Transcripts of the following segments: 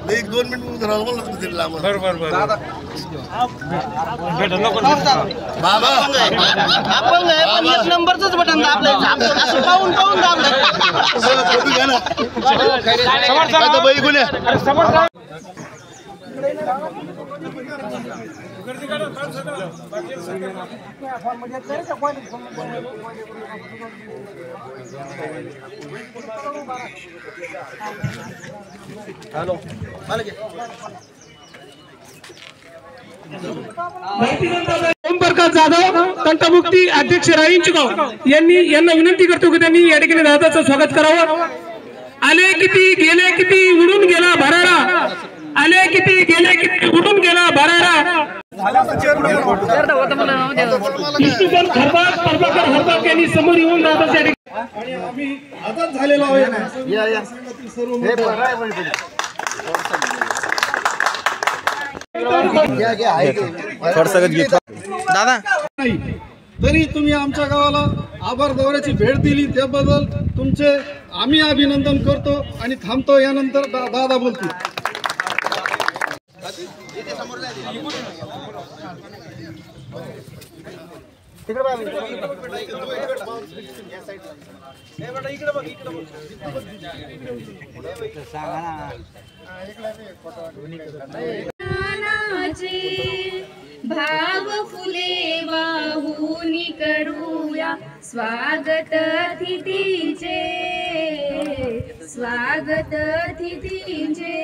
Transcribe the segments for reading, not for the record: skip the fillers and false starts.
एक 2 मिनिट राहून दिला बरोबर बाबा आपण एक नंबरचंच बटन दाबलंय असं पाहून दाबलंय ओमप्रकाश जाधव तंटमुक्ती अध्यक्ष राईंचगाव यांना विनंती करतो की त्यांनी या ठिकाणी दादाचं स्वागत करावं। आले किती गेले किती उडून गेला भरारा, आले किती गेले किती उडून गेला भरारा। विष्णुधर प्रभाकर हरबाग यांनी समोर येऊन दादाच्या आणि आम्ही आजाद झालेलो आहोत। दादा तरी तुम्ही आमच्या गावाला आभार दौऱ्याची भेट दिली त्याबद्दल तुमचे आम्ही अभिनंदन करतो आणि थांबतो। यानंतर दादा बोलतील। भाव फुले वाहून करूया स्वागत अतिथींचे, स्वागत अतिथींचे।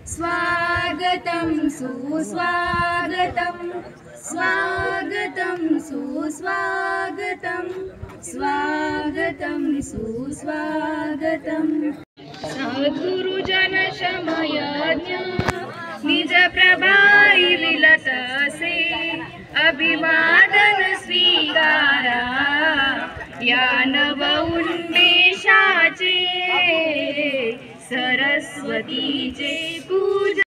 स्वागतम सुस्वागतम, स्वागतम सुस्वागतम, स्वागतम सुस्वागतम। सद्गुरुजन शमयज्ञ निज प्रभाई विलससे, अभिवादन स्वीकारा या नव उन्मेषाचे, सरस्वतीचे पूजा।